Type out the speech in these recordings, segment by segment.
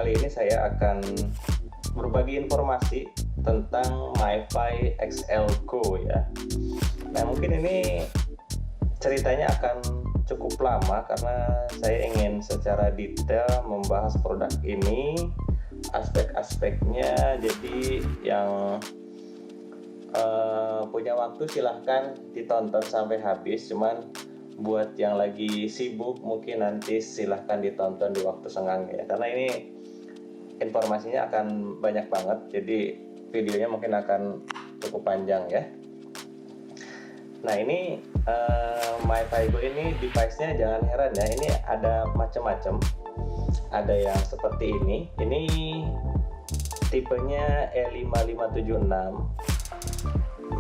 kali ini saya akan berbagi informasi tentang MiFi XL Go ya. Nah, mungkin ini ceritanya akan cukup lama karena saya ingin secara detail membahas produk ini, aspek-aspeknya. Jadi yang punya waktu silahkan ditonton sampai habis, cuman buat yang lagi sibuk mungkin nanti silahkan ditonton di waktu senggang ya, karena ini informasinya akan banyak banget, jadi videonya mungkin akan cukup panjang ya. Nah, ini MiFi Go ini device-nya jangan heran ya, ini ada macam-macam. Ada yang seperti ini tipenya E5576,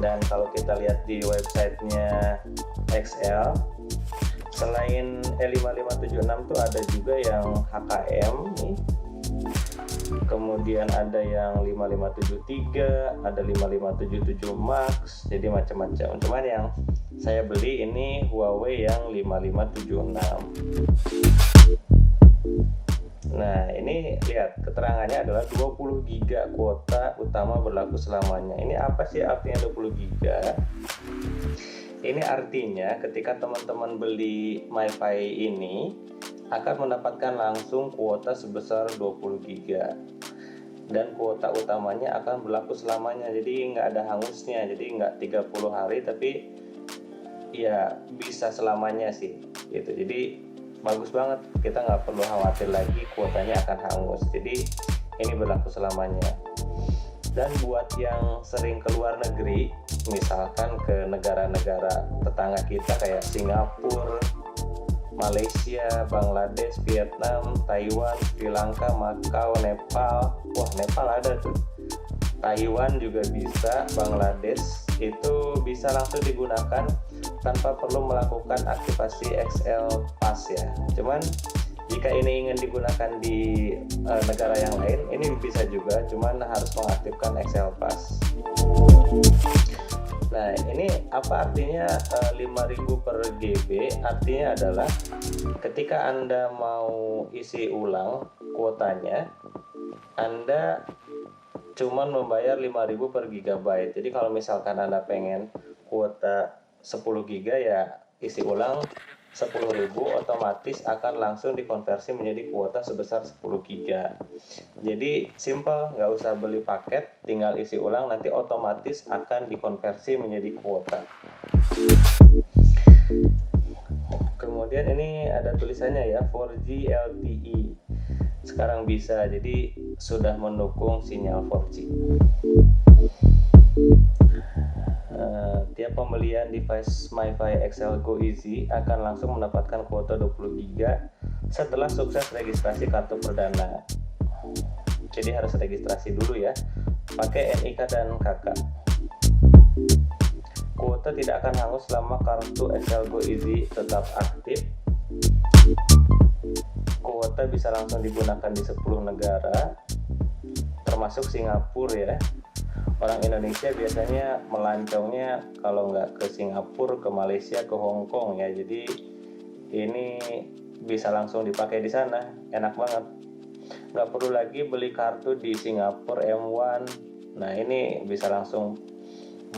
dan kalau kita lihat di websitenya XL, selain E5576 tuh ada juga yang HKM nih, kemudian ada yang 5573, ada 5577 Max, jadi macam-macam. Cuman yang saya beli ini Huawei yang 5576. Nah, ini lihat keterangannya adalah 20 GB kuota utama berlaku selamanya. Ini apa sih artinya 20 GB? Ini artinya ketika teman-teman beli MiFi ini akan mendapatkan langsung kuota sebesar 20 GB. Dan kuota utamanya akan berlaku selamanya. Jadi nggak ada hangusnya. Jadi nggak 30 hari, tapi ya bisa selamanya sih. Gitu. Jadi bagus banget, kita nggak perlu khawatir lagi kuotanya akan hangus. Jadi ini berlaku selamanya. Dan buat yang sering ke luar negeri, misalkan ke negara-negara tetangga kita kayak Singapura, Malaysia, Bangladesh, Vietnam, Taiwan, Sri Lanka, Makau, Nepal. Wah, Nepal ada tuh. Taiwan juga bisa, Bangladesh itu bisa langsung digunakan tanpa perlu melakukan aktivasi XL Pass ya. Cuman jika ini ingin digunakan di negara yang lain, ini bisa juga, cuman harus mengaktifkan XL Pass. Nah, ini apa artinya 5000 per GB? Artinya adalah ketika Anda mau isi ulang kuotanya, Anda cuman membayar 5000 per GB. Jadi kalau misalkan Anda pengen kuota 10 GB ya isi ulang 10.000, otomatis akan langsung dikonversi menjadi kuota sebesar 10 GB. Jadi simple, nggak usah beli paket, tinggal isi ulang, nanti otomatis akan dikonversi menjadi kuota. Kemudian ini ada tulisannya ya, 4G LTE sekarang bisa, jadi sudah mendukung sinyal 4G. Tiap pembelian device MiFi XL Go Easy akan langsung mendapatkan kuota 20 GB setelah sukses registrasi kartu perdana. Jadi harus registrasi dulu ya, pakai NIK dan KK. Kuota tidak akan hangus selama kartu XL Go Easy tetap aktif. Kuota bisa langsung digunakan di 10 negara, termasuk Singapura ya. Orang Indonesia biasanya melancongnya kalau nggak ke Singapura, ke Malaysia, ke Hong Kong ya. Jadi ini bisa langsung dipakai di sana, enak banget. Nggak perlu lagi beli kartu di Singapura M1. Nah, ini bisa langsung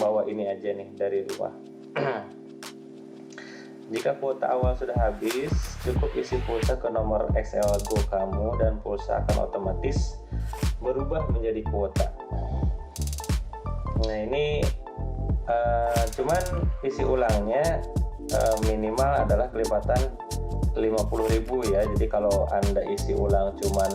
bawa ini aja nih dari rumah. Jika kuota awal sudah habis, cukup isi pulsa ke nomor XL Go kamu dan pulsa akan otomatis berubah menjadi kuota. Nah, ini cuman isi ulangnya minimal adalah kelipatan 50.000 ya. Jadi kalau Anda isi ulang cuman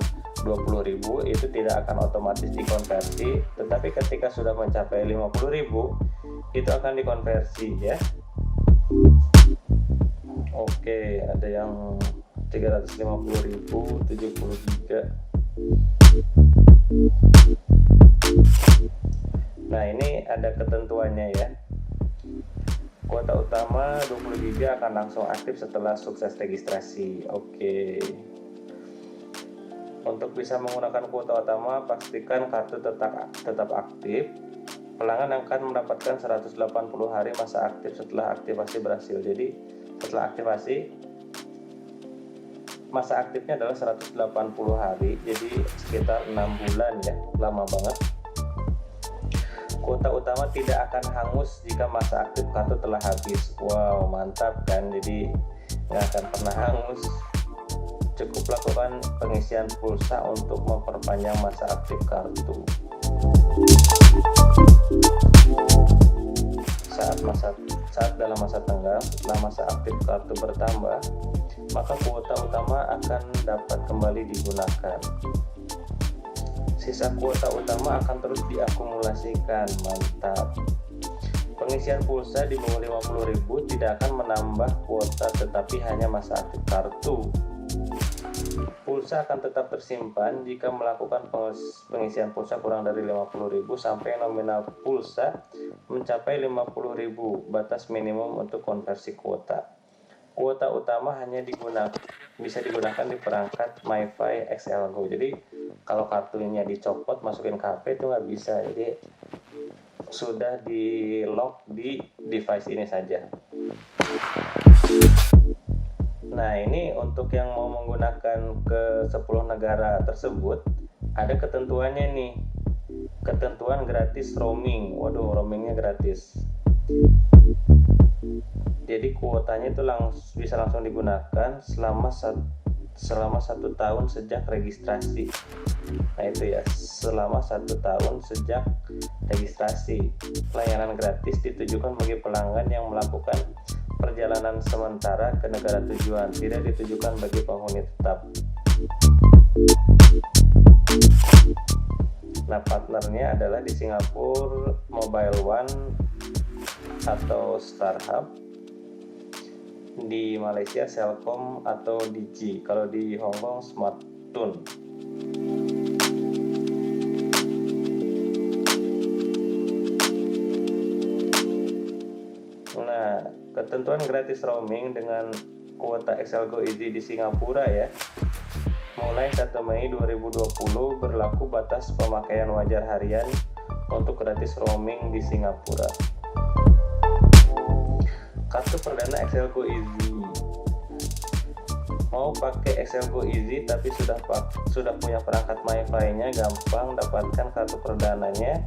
20.000 itu tidak akan otomatis dikonversi, tetapi ketika sudah mencapai 50.000 itu akan dikonversi ya. Oke, ada yang 350.000, 70 GB. Nah, ini ada ketentuannya ya. Kuota utama 20 GB akan langsung aktif setelah sukses registrasi. Oke. Untuk bisa menggunakan kuota utama, pastikan kartu tetap aktif. Pelanggan akan mendapatkan 180 hari masa aktif setelah aktivasi berhasil. Jadi setelah aktivasi masa aktifnya adalah 180 hari, jadi sekitar 6 bulan ya, lama banget. Kuota utama tidak akan hangus jika masa aktif kartu telah habis. Wow, mantap kan, jadi nggak akan pernah hangus. Cukup lakukan pengisian pulsa untuk memperpanjang masa aktif kartu. Saat dalam masa tenggang, setelah masa aktif kartu bertambah, maka kuota utama akan dapat kembali digunakan. Sisa kuota utama akan terus diakumulasikan. Mantap. Pengisian pulsa di bawah 50.000 tidak akan menambah kuota, tetapi hanya masa aktif kartu. Pulsa akan tetap tersimpan jika melakukan pengisian pulsa kurang dari 50.000 sampai nominal pulsa mencapai 50.000, batas minimum untuk konversi kuota. Kuota utama hanya bisa digunakan di perangkat MiFi XL Go. Jadi kalau kartunya dicopot masukin ke HP itu nggak bisa. Jadi sudah di lock di device ini saja. Nah, ini untuk yang mau menggunakan ke 10 negara tersebut ada ketentuannya nih. Ketentuan gratis roaming. Waduh, roamingnya gratis. Jadi kuotanya itu bisa langsung digunakan selama 1 tahun sejak registrasi. Nah itu ya, selama 1 tahun sejak registrasi. Layanan gratis ditujukan bagi pelanggan yang melakukan perjalanan sementara ke negara tujuan, tidak ditujukan bagi penghuni tetap. Nah, partnernya adalah di Singapura Mobile One atau Starhub, di Malaysia Celcom atau Digi, kalau di Hong Kong Smartone. Nah, ketentuan gratis roaming dengan kuota XL Go Easy di Singapura ya. Mulai 1 Mei 2020 berlaku batas pemakaian wajar harian untuk gratis roaming di Singapura. Kartu perdana XL Go Easy. Mau pakai XL Go Easy tapi sudah punya perangkat MiFi-nya, gampang dapatkan kartu perdananya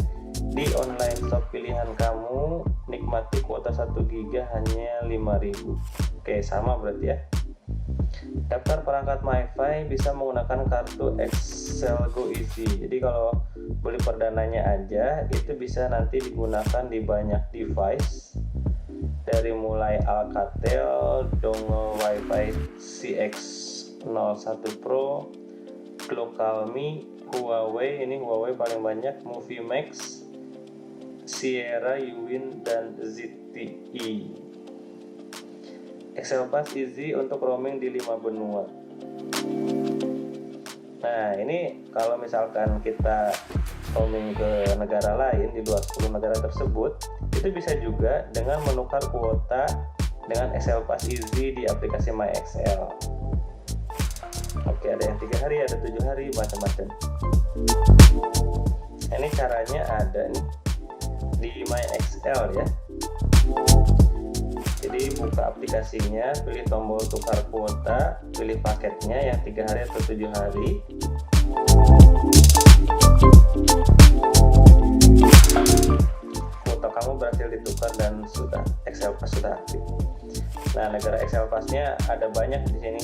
di online shop pilihan kamu. Nikmati kuota 1 GB hanya 5.000. Oke, sama berarti ya. Daftar perangkat MiFi bisa menggunakan kartu XL Go Easy. Jadi kalau beli perdananya aja itu bisa nanti digunakan di banyak device, dari mulai Alcatel, dongle Wi-Fi CX01 Pro, Glocalme, Huawei, ini Huawei paling banyak, Moviemax, Sierra, Uwin, dan ZTE. XL Pass Easy untuk roaming di 5 benua. Nah, ini kalau misalkan kita roaming ke negara lain di luar 10 negara tersebut, itu bisa juga dengan menukar kuota dengan XL Pass Easy di aplikasi MyXL. Oke, ada yang 3 hari, ada 7 hari, macam-macam. Ini caranya ada nih di MyXL ya. Jadi buka aplikasinya, pilih tombol tukar kuota, pilih paketnya yang 3 hari atau 7 hari. Kuota kamu berhasil ditukar dan XL Pass sudah aktif. Nah, negara XL Pass-nya ada banyak di sini.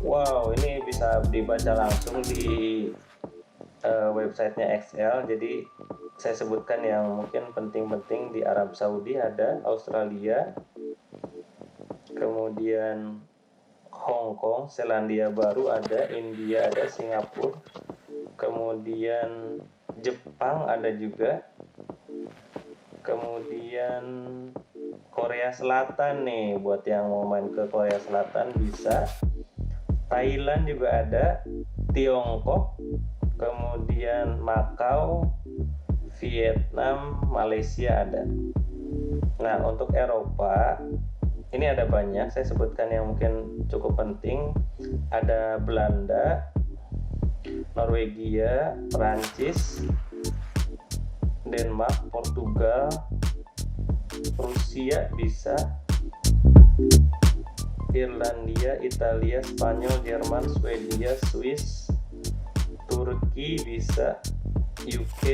Wow, ini bisa dibaca langsung di websitenya XL. Jadi saya sebutkan yang mungkin penting-penting. Di Arab Saudi ada, Australia, kemudian Hong Kong, Selandia Baru ada, India ada, Singapura, kemudian Jepang ada juga, kemudian Korea Selatan nih, buat yang mau main ke Korea Selatan bisa, Thailand juga ada, Tiongkok, kemudian Macau, Vietnam, Malaysia ada. Nah, untuk Eropa ini ada banyak, saya sebutkan yang mungkin cukup penting. Ada Belanda, Norwegia, Prancis, Denmark, Portugal, Rusia bisa, Irlandia, Italia, Spanyol, Jerman, Swedia, Swiss, Turki bisa, UK,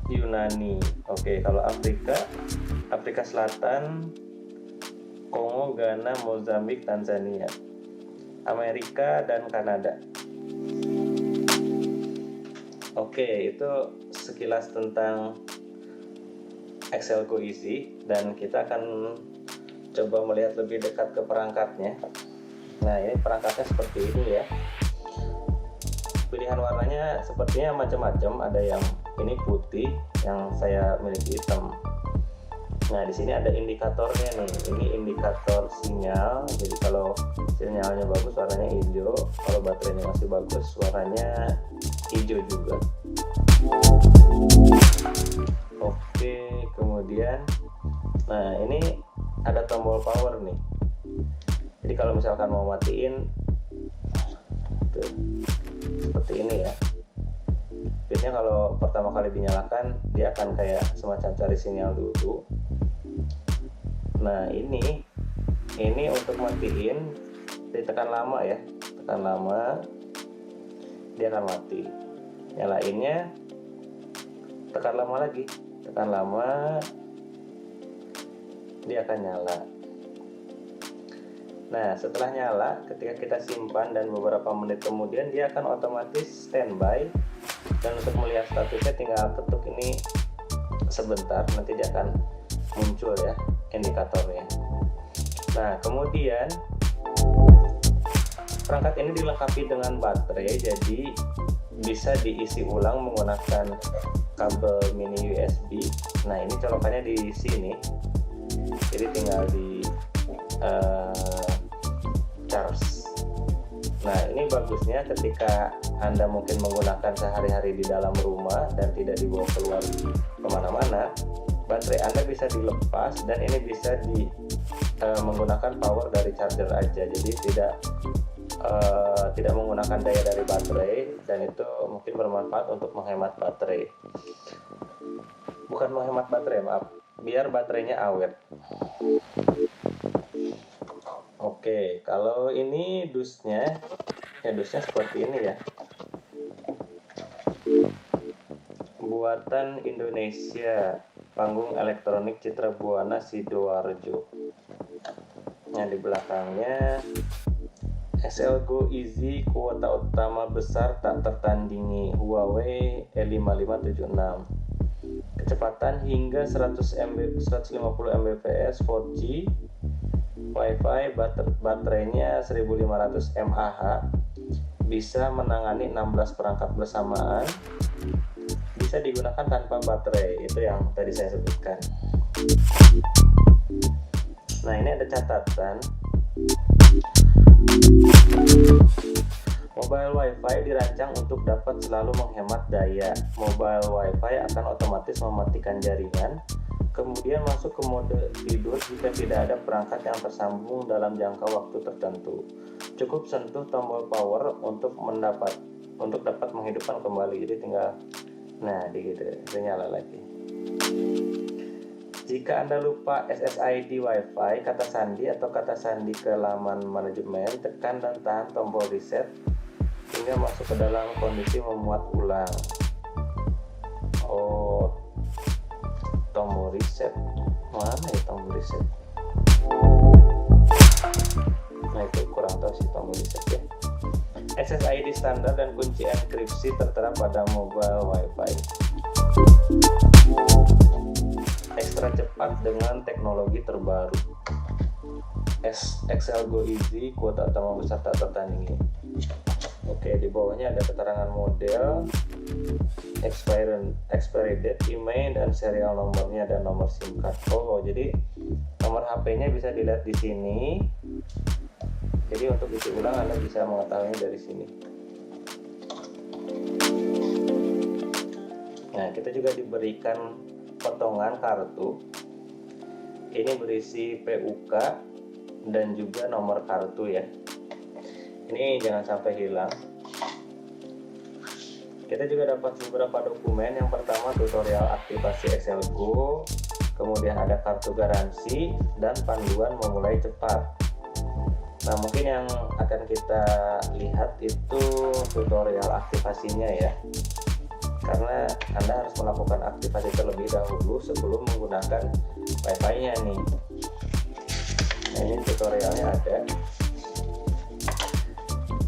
Yunani. Oke, kalau Afrika Selatan, Kongo, Ghana, Mozambik, Tanzania, Amerika, dan Kanada. Oke, itu sekilas tentang Excel Go Easy, dan kita akan coba melihat lebih dekat ke perangkatnya. Nah, ini perangkatnya seperti ini ya. Pilihan warnanya sepertinya macam-macam, ada yang ini putih, yang saya miliki hitam. Nah, di sini ada indikatornya nih. Ini indikator sinyal. Jadi kalau sinyalnya bagus warnanya hijau, kalau baterainya masih bagus warnanya hijau juga. Oke, kemudian nah ini ada tombol power nih. Jadi kalau misalkan mau matiin tuh, seperti ini ya. Biasanya kalau pertama kali dinyalakan dia akan kayak semacam cari sinyal dulu. Nah, ini untuk matiin ditekan lama ya, tekan lama dia akan mati. Nyalainnya tekan lama lagi, tekan lama dia akan nyala. Nah, setelah nyala, ketika kita simpan dan beberapa menit kemudian dia akan otomatis standby, dan untuk melihat statusnya tinggal ketuk ini sebentar, nanti dia akan muncul ya indikatornya. Nah, kemudian perangkat ini dilengkapi dengan baterai, jadi bisa diisi ulang menggunakan kabel mini USB. Nah, ini colokannya di sini, jadi tinggal di charge. Nah, ini bagusnya ketika Anda mungkin menggunakan sehari-hari di dalam rumah dan tidak dibawa keluar kemana-mana, baterai Anda bisa dilepas dan ini bisa menggunakan power dari charger aja, jadi tidak menggunakan daya dari baterai, dan itu mungkin bermanfaat untuk menghemat baterai. Bukan menghemat baterai, maaf, biar baterainya awet. Oke, kalau ini dusnya seperti ini ya. Buatan Indonesia, panggung elektronik Citra Buana Sidoarjo. Nah, di belakangnya Excel Go Easy, kuota utama besar tak tertandingi, Huawei E5576. Kecepatan hingga 150 Mbps 4G, Wi-Fi, baterainya 1500 mAh, bisa menangani 16 perangkat bersamaan, bisa digunakan tanpa baterai, itu yang tadi saya sebutkan. Nah, ini ada catatan. Mobile Wi-Fi dirancang untuk dapat selalu menghemat daya. Mobile Wi-Fi akan otomatis mematikan jaringan, kemudian masuk ke mode tidur jika tidak ada perangkat yang tersambung dalam jangka waktu tertentu. Cukup sentuh tombol power untuk dapat menghidupkan kembali. Jadi tinggal gitu, nyala lagi. Jika Anda lupa SSID Wi-Fi, kata sandi atau kata sandi ke laman manajemen, tekan dan tahan tombol reset hingga masuk ke dalam kondisi memuat ulang. Oh, tombol reset mana ya, tombol reset? Nah, itu kurang tahu sih tombol reset ya. SSID standar dan kunci enkripsi tertera pada mobile Wi-Fi. Ekstra cepat dengan teknologi terbaru. Excel Go Easy, kuota utama besar tak tertandingi. Oke, di bawahnya ada keterangan model, expiry date, email, dan serial nomornya dan nomor SIM card. Oh, jadi nomor HP-nya bisa dilihat di sini. Jadi untuk isi ulang Anda bisa mengetahuinya dari sini. Nah, kita juga diberikan potongan kartu. Ini berisi PUK dan juga nomor kartu ya. Ini jangan sampai hilang. Kita juga dapat beberapa dokumen. Yang pertama tutorial aktivasi Excel Go, kemudian ada kartu garansi, dan panduan memulai cepat. Nah, mungkin yang akan kita lihat itu tutorial aktivasinya ya, karena Anda harus melakukan aktivasi terlebih dahulu sebelum menggunakan Wi-Fi-nya nih. Nah, ini tutorialnya ada.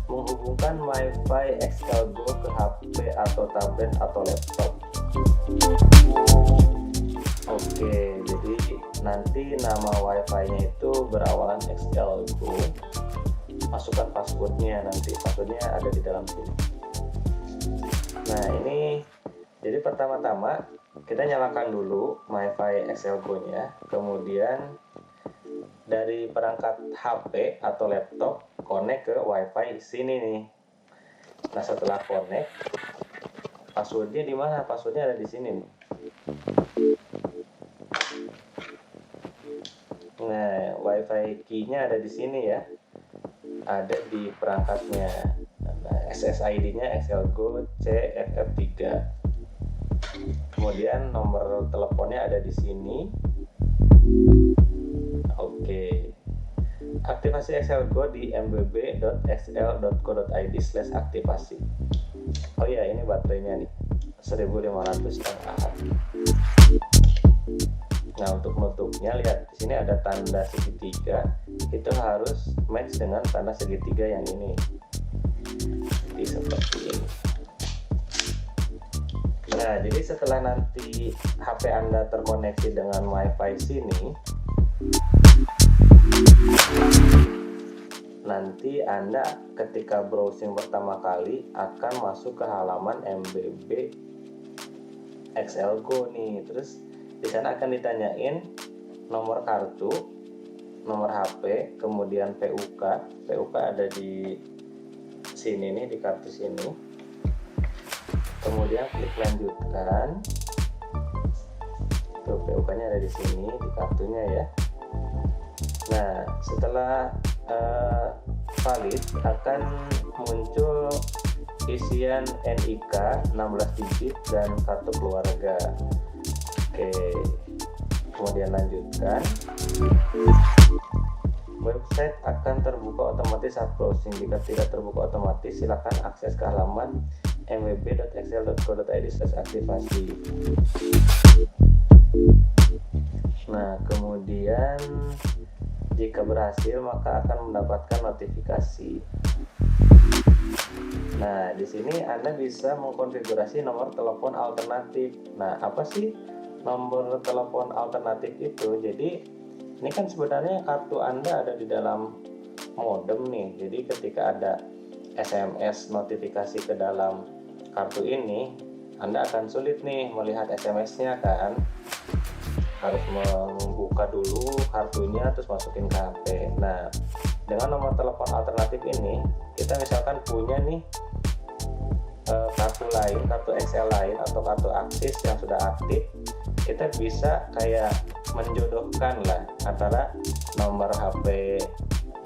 Menghubungkan Wi-Fi XL Go ke HP atau tablet atau laptop. Oke, jadi nanti nama Wi-Fi-nya itu berawalan XL Go. Masukkan passwordnya, nanti passwordnya ada di dalam sini. Nah, ini jadi pertama-tama kita nyalakan dulu Wi-Fi XL Go-nya, kemudian dari perangkat HP atau laptop connect ke Wi-Fi sini nih. Nah, setelah connect, passwordnya di mana? Passwordnya ada di sini nih. Nah, Wi-Fi key-nya ada di sini ya, ada di perangkatnya. Nah, SSID-nya XL-Go CFF3. Kemudian nomor teleponnya ada di sini. Oke. Aktivasi XL-Go di mbb.xl.co.id/aktivasi. Oh ya, ini baterainya nih 1500 mAh. Nah, untuk nutupnya lihat di sini ada tanda segitiga, itu harus match dengan tanda segitiga yang ini. Jadi seperti ini. Nah, jadi setelah nanti HP Anda terkoneksi dengan Wi-Fi sini, nanti Anda ketika browsing pertama kali akan masuk ke halaman MBB XL-Go nih. Terus di sana akan ditanyain nomor kartu, nomor HP, kemudian PUK. PUK ada di sini nih, di kartu sini. Kemudian klik lanjutkan. Tuh, PUK-nya ada di sini di kartunya ya. Nah, setelah valid akan muncul isian NIK 16 digit dan kartu keluarga. Oke, kemudian lanjutkan. Website akan terbuka otomatis saat browsing. Jika tidak terbuka otomatis, silakan akses ke halaman mbb.xl.co.id/aktivasi. Nah, kemudian jika berhasil maka akan mendapatkan notifikasi. Nah, di sini Anda bisa mengkonfigurasi nomor telepon alternatif. Nah, apa sih nomor telepon alternatif itu? Jadi ini kan sebenarnya kartu Anda ada di dalam modem nih. Jadi ketika ada SMS notifikasi ke dalam kartu ini, Anda akan sulit nih melihat SMS-nya kan. Harus membuka dulu kartunya terus masukin ke HP. Nah, dengan nomor telepon alternatif ini, kita misalkan punya nih kartu lain, kartu XL lain atau kartu Aksis yang sudah aktif, kita bisa kayak menjodohkan lah antara nomor HP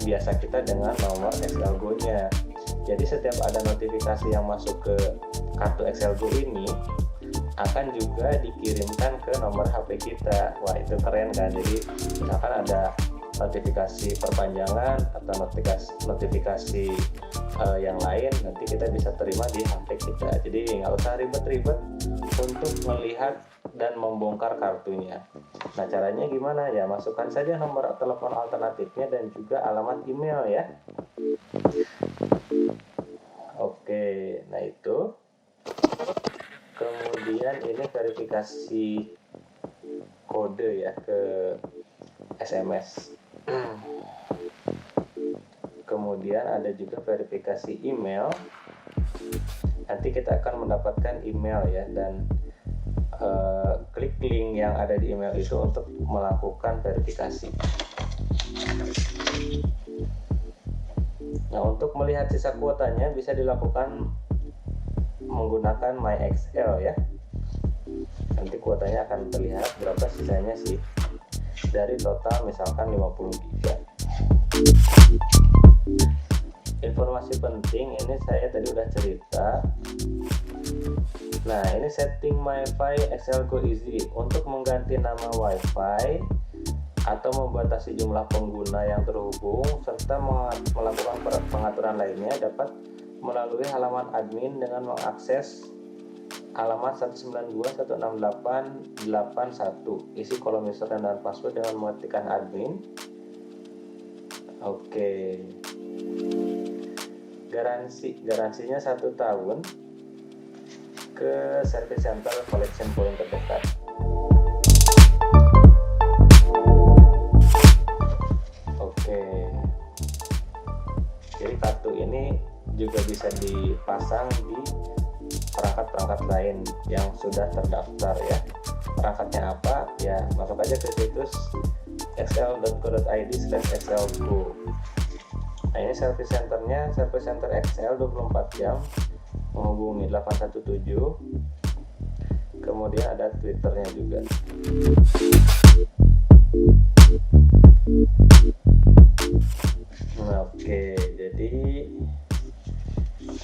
biasa kita dengan nomor XL-Go-nya. Jadi setiap ada notifikasi yang masuk ke kartu XL-Go ini akan juga dikirimkan ke nomor HP kita. Wah, itu keren kan. Jadi misalkan ada notifikasi perpanjangan atau notifikasi yang lain, nanti kita bisa terima di HP kita. Jadi nggak usah ribet-ribet untuk melihat dan membongkar kartunya. Nah, caranya gimana ya? Masukkan saja nomor telepon alternatifnya dan juga alamat email ya. Oke, nah itu. Kemudian ini verifikasi kode ya ke SMS. Kemudian ada juga verifikasi email. Nanti kita akan mendapatkan email ya, dan klik link yang ada di email itu untuk melakukan verifikasi. Nah, untuk melihat sisa kuotanya bisa dilakukan menggunakan MyXL ya. Nanti kuotanya akan terlihat berapa sisanya sih dari total misalkan 50 GB. Informasi penting ini saya tadi udah cerita. Nah, ini setting MiFi XL Go Easy untuk mengganti nama WiFi atau membatasi jumlah pengguna yang terhubung serta melakukan pengaturan lainnya dapat melalui halaman admin dengan mengakses alamat 192.168.81. Isi kolom username dan password dengan mengetikkan admin. Oke. Garansinya 1 tahun ke service center collection point terdekat. Oke. Jadi kartu ini juga bisa dipasang di perangkat-perangkat lain yang sudah terdaftar ya. Perangkatnya apa? Ya, masuk aja ke situs xl.co.id/xlgo. Nah, ini service centernya, service center XL 24 jam, menghubungi 817. Kemudian ada Twitternya juga. Nah, oke, jadi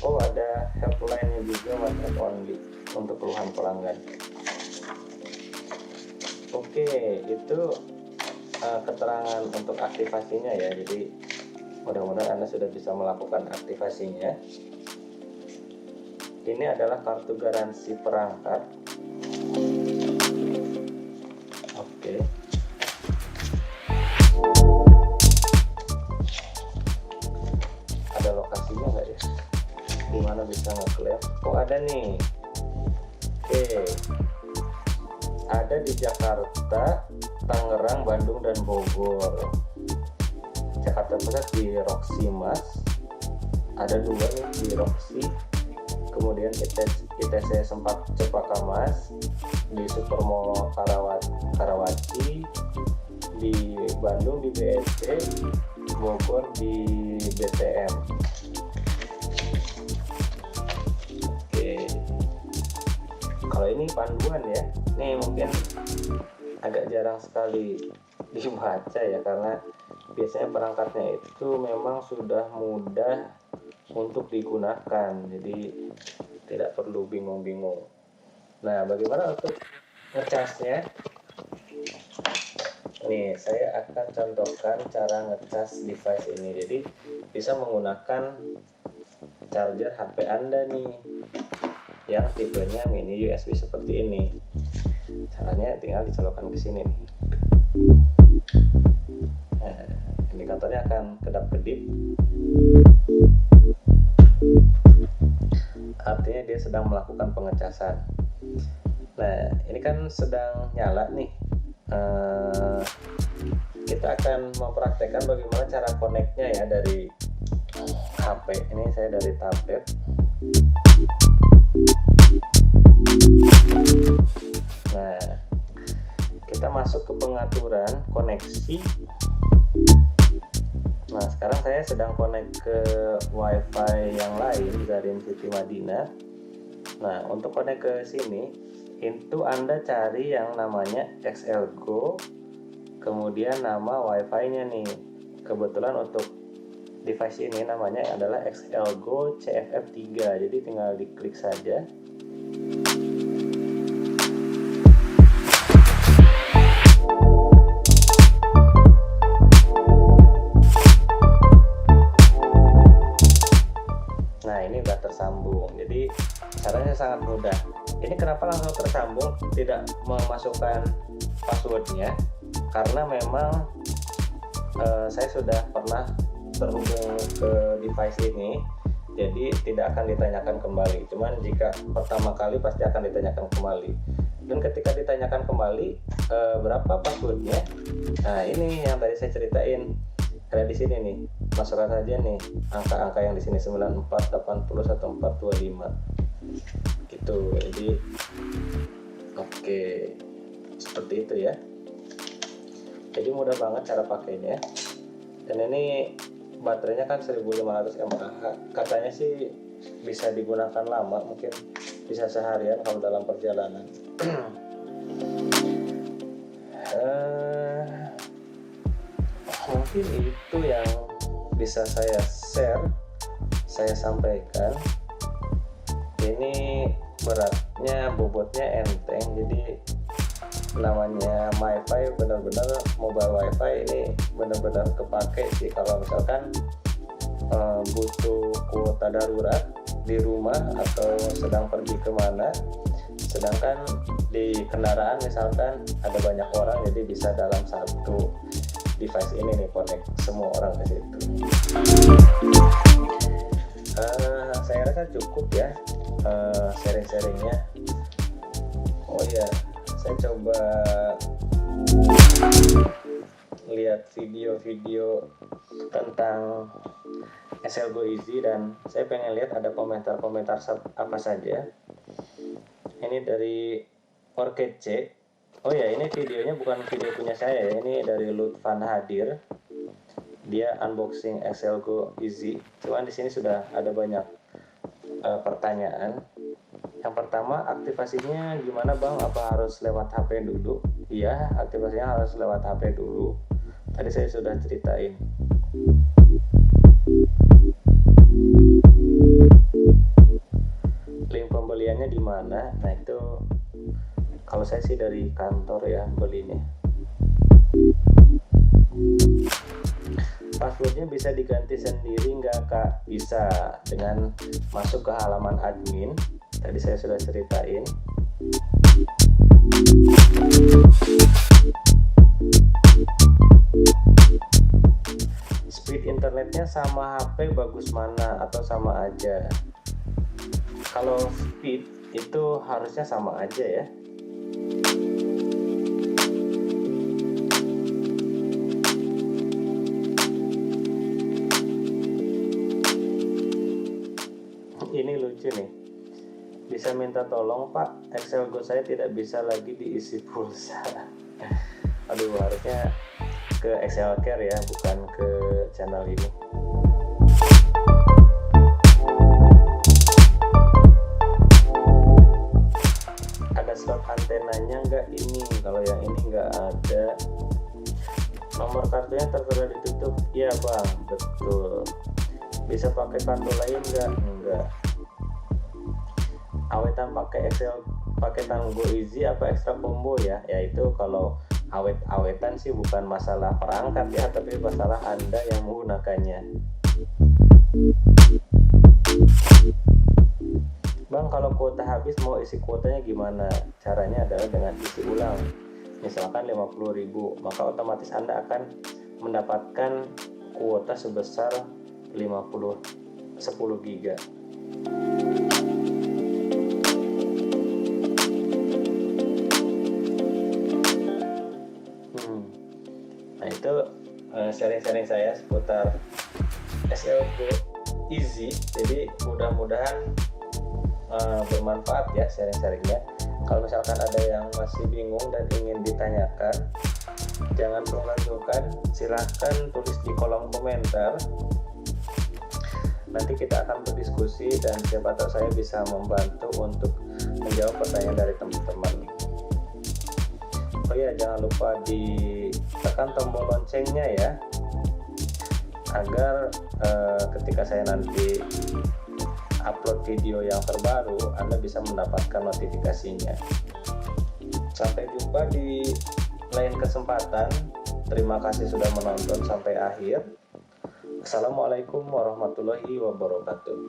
ada helpline-nya juga, WhatsApp only untuk keluhan pelanggan. Oke, itu keterangan untuk aktivasinya ya. Jadi mudah-mudahan Anda sudah bisa melakukan aktivasinya. Ini adalah kartu garansi perangkat. Oke. Ada lokasinya nggak ya? Dimana bisa ngeklaim? Oh, ada nih. Oke. Ada di Jakarta, Tangerang, Bandung, dan Bogor. Jakarta Pusat di Roxy Mas. Ada 2 nih di Roxy. Kemudian ITC Sempat Cepaka Mas, di Supermall Karawaci, di Bandung di BSC, Bogor di BTM. Oke. Kalau ini panduan ya, nih mungkin agak jarang sekali dibaca ya, karena biasanya perangkatnya itu memang sudah mudah untuk digunakan, jadi tidak perlu bingung-bingung. Nah, bagaimana untuk ngecasnya? Nih, saya akan contohkan cara ngecas device ini. Jadi bisa menggunakan charger HP Anda nih yang tipenya mini USB seperti ini. Caranya tinggal dicolokkan ke sini nih. Nah, indikatornya akan kedap-kedip. Artinya dia sedang melakukan pengecasan. Nah, ini kan sedang nyala nih. Kita akan mempraktekkan bagaimana cara connect-nya ya dari HP. Ini saya dari tablet. Nah, kita masuk ke pengaturan koneksi. Nah, sekarang saya sedang connect ke WiFi yang lain dari City Madinah. Nah, untuk connect ke sini, itu Anda cari yang namanya XLGO, kemudian nama WiFi-nya nih. Kebetulan untuk device ini namanya adalah XLGO CFF3, jadi tinggal diklik saja. Nah, ini udah tersambung, jadi caranya sangat mudah. Ini kenapa langsung tersambung, tidak memasukkan passwordnya, karena memang saya sudah pernah terhubung ke device ini, jadi tidak akan ditanyakan kembali. Cuman jika pertama kali pasti akan ditanyakan kembali, dan ketika ditanyakan kembali berapa passwordnya, nah ini yang tadi saya ceritain, ada di sini nih, masukkan saja nih angka-angka yang di sini 94, 80, 1425 gitu. Jadi oke, seperti itu ya. Jadi mudah banget cara pakainya. Dan ini baterainya kan 1500 mAh, katanya sih bisa digunakan lama, mungkin bisa seharian kalau dalam perjalanan. Mungkin itu yang bisa saya share, saya sampaikan. Ini beratnya, bobotnya enteng. Jadi namanya MiFi, benar-benar mobile wifi ini benar-benar kepake sih kalau misalkan butuh kuota darurat di rumah atau sedang pergi kemana, sedangkan di kendaraan misalkan ada banyak orang, jadi bisa dalam satu device ini nih connect semua orang ke situ. Saya rasa cukup ya sharing-sharingnya. Oh ya, saya coba lihat video-video tentang SL Go Easy dan saya pengen lihat ada komentar-komentar apa saja. Ini dari Orchid C. Oh ya, ini videonya bukan video punya saya ya, ini dari Lutfan Hadir. Dia unboxing SL Go Easy. Cuman di sini sudah ada banyak pertanyaan. Yang pertama, aktivasinya gimana Bang? Apa harus lewat HP dulu? Iya, aktivasinya harus lewat HP dulu. Tadi saya sudah ceritain. Link pembeliannya di mana? Nah itu kalau saya sih dari kantor ya belinya. Passwordnya bisa diganti sendiri nggak Kak? Bisa, dengan masuk ke halaman admin. Tadi saya sudah ceritain. Speed internetnya sama HP bagus mana atau sama aja? Kalau speed itu harusnya sama aja ya. Ini lucu nih, bisa minta tolong Pak, Excel Go saya tidak bisa lagi diisi pulsa. Aduh, harusnya ke Excel Care ya, bukan ke channel ini. Ada slot antenanya nggak ini? Kalau yang ini nggak ada. Nomor kartunya tertera ditutup. Iya Bang, betul. Bisa pakai kartu lain nggak? Enggak. Awetan pakai paketan Go Easy apa ekstra combo ya? Yaitu kalau awetan sih bukan masalah perangkat ya, tapi masalah Anda yang menggunakannya. Bang, kalau kuota habis mau isi kuotanya gimana? Caranya adalah dengan isi ulang. Misalkan 50.000, maka otomatis Anda akan mendapatkan kuota sebesar 10 giga. Nah itu sharing-sharing saya seputar SL Go Easy. Jadi mudah-mudahan bermanfaat ya sharing-sharingnya. Kalau misalkan ada yang masih bingung dan ingin ditanyakan, jangan sungkan-sungkan, silahkan tulis di kolom komentar. Nanti kita akan berdiskusi dan siapa tahu saya bisa membantu untuk menjawab pertanyaan dari teman-teman. Oh ya, jangan lupa ditekan tombol loncengnya ya, agar ketika saya nanti upload video yang terbaru, Anda bisa mendapatkan notifikasinya. Sampai jumpa di lain kesempatan. Terima kasih sudah menonton sampai akhir. Assalamualaikum warahmatullahi wabarakatuh.